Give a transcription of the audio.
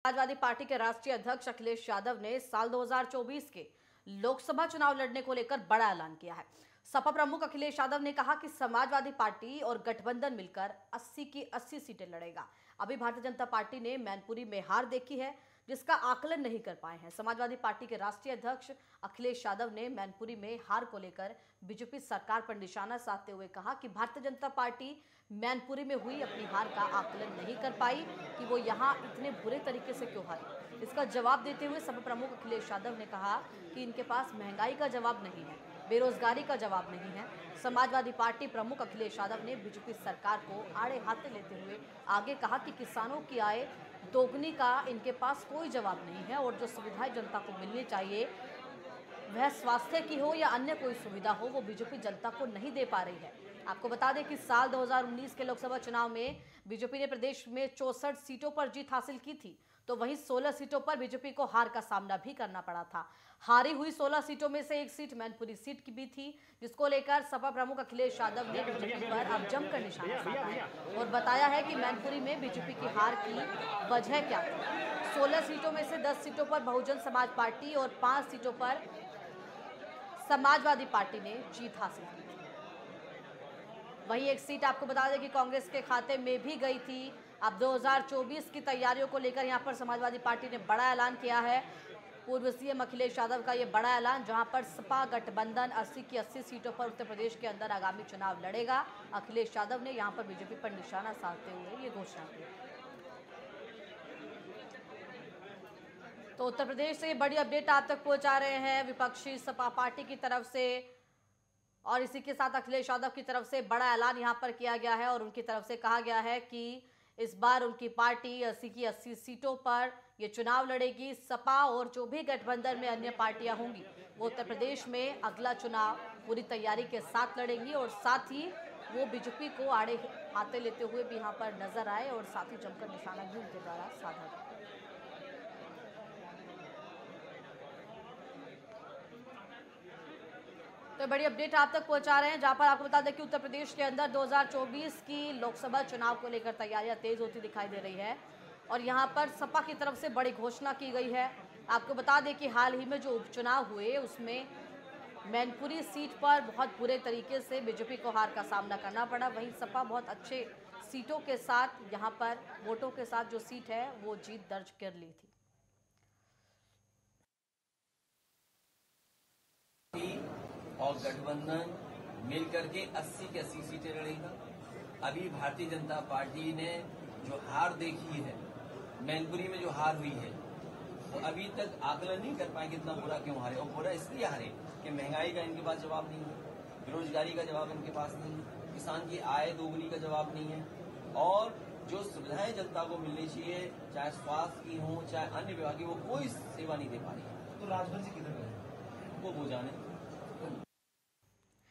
Samajwadi party के राष्ट्रीय अध्यक्ष अखिलेश यादव ने साल 2024 के लोकसभा चुनाव लड़ने को लेकर बड़ा ऐलान किया है। सपा प्रमुख अखिलेश यादव ने कहा कि समाजवादी पार्टी और गठबंधन मिलकर 80 की 80 सीटें लड़ेगा। अभी भारतीय जनता पार्टी ने मैनपुरी में हार देखी है, जिसका आकलन नहीं कर पाए हैं। समाजवादी पार्टी के राष्ट्रीय अध्यक्ष अखिलेश यादव ने मैनपुरी में हार को लेकर बीजेपी सरकार पर निशाना साधते हुए कहा कि भारतीय जनता पार्टी मैनपुरी में हुई अपनी हार का आकलन नहीं कर पाई कि वो यहाँ इतने बुरे तरीके से क्यों हारी। इसका जवाब देते हुए सपा प्रमुख अखिलेश यादव ने कहा कि इनके पास महंगाई का जवाब नहीं है, बेरोजगारी का जवाब नहीं है। समाजवादी पार्टी प्रमुख अखिलेश यादव ने बीजेपी सरकार को आड़े हाथे लेते हुए आगे कहा कि किसानों की आय दोगुनी का इनके पास कोई जवाब नहीं है और जो सुविधाएं जनता को मिलनी चाहिए, वह स्वास्थ्य की हो या अन्य कोई सुविधा हो, वो बीजेपी जनता को नहीं दे पा रही है। आपको बता दें कि साल 2019 के लोकसभा चुनाव में बीजेपी ने प्रदेश में 64 सीटों पर जीत हासिल की थी, तो वहीं 16 सीटों पर बीजेपी को हार का सामना भी करना पड़ा था। हारी हुई 16 सीटों में से एक सीट मैनपुरी सीट की भी थी, जिसको लेकर सपा प्रमुख अखिलेश यादव ने बीजेपी पर अब जमकर निशाना साधा है और बताया है कि मैनपुरी में बीजेपी की हार की वजह क्या थी। 16 सीटों में से 10 सीटों पर बहुजन समाज पार्टी और 5 सीटों पर समाजवादी पार्टी ने जीत हासिल की थी। वहीं एक सीट आपको बता दें कि कांग्रेस के खाते में भी गई थी। अब 2024 की तैयारियों को लेकर यहां पर समाजवादी पार्टी ने बड़ा ऐलान किया है। पूर्व सीएम अखिलेश यादव का ये बड़ा ऐलान, जहां पर सपा गठबंधन 80 की 80 सीटों पर उत्तर प्रदेश के अंदर आगामी चुनाव लड़ेगा। अखिलेश यादव ने यहां पर बीजेपी पर निशाना साधते हुए ये घोषणा की। तो उत्तर प्रदेश से बड़ी अपडेट आप तक पहुंचा रहे हैं विपक्षी सपा पार्टी की तरफ से, और इसी के साथ अखिलेश यादव की तरफ से बड़ा ऐलान यहां पर किया गया है और उनकी तरफ से कहा गया है कि इस बार उनकी पार्टी 80 की 80 सीटों पर ये चुनाव लड़ेगी। सपा और जो भी गठबंधन में अन्य पार्टियां होंगी, वो उत्तर प्रदेश में अगला चुनाव पूरी तैयारी के साथ लड़ेंगी और साथ ही वो बीजेपी को आड़े हाथे लेते हुए भी यहाँ पर नजर आए और साथ ही जमकर निशाना भी उनके द्वारा साधा गया। तो बड़ी अपडेट आप तक पहुंचा रहे हैं, जहां पर आपको बता दें कि उत्तर प्रदेश के अंदर 2024 की लोकसभा चुनाव को लेकर तैयारियां तेज होती दिखाई दे रही है और यहां पर सपा की तरफ से बड़ी घोषणा की गई है। आपको बता दें कि हाल ही में जो उपचुनाव हुए उसमें मैनपुरी सीट पर बहुत बुरे तरीके से बीजेपी को हार का सामना करना पड़ा। वहीं सपा बहुत अच्छे सीटों के साथ यहाँ पर वोटों के साथ जो सीट है वो जीत दर्ज कर ली थी। और गठबंधन मिलकर के 80 की 80 सीटें लड़ेगा। अभी भारतीय जनता पार्टी ने जो हार देखी है, मैनपुरी में जो हार हुई है, तो अभी तक आकलन नहीं कर पाएंगे इतना बुरा क्यों हारे। और बुरा इसलिए हारे कि महंगाई का इनके पास जवाब नहीं है, बेरोजगारी का जवाब इनके पास नहीं है, किसान की आय दोगुनी का जवाब नहीं है, और जो सुविधाएं जनता को मिलनी चाहिए, चाहे स्वास्थ्य की हो चाहे अन्य विभाग की, वो कोई सेवा नहीं दे पा रही है। तो राजभर जी किधर गए वो जाने।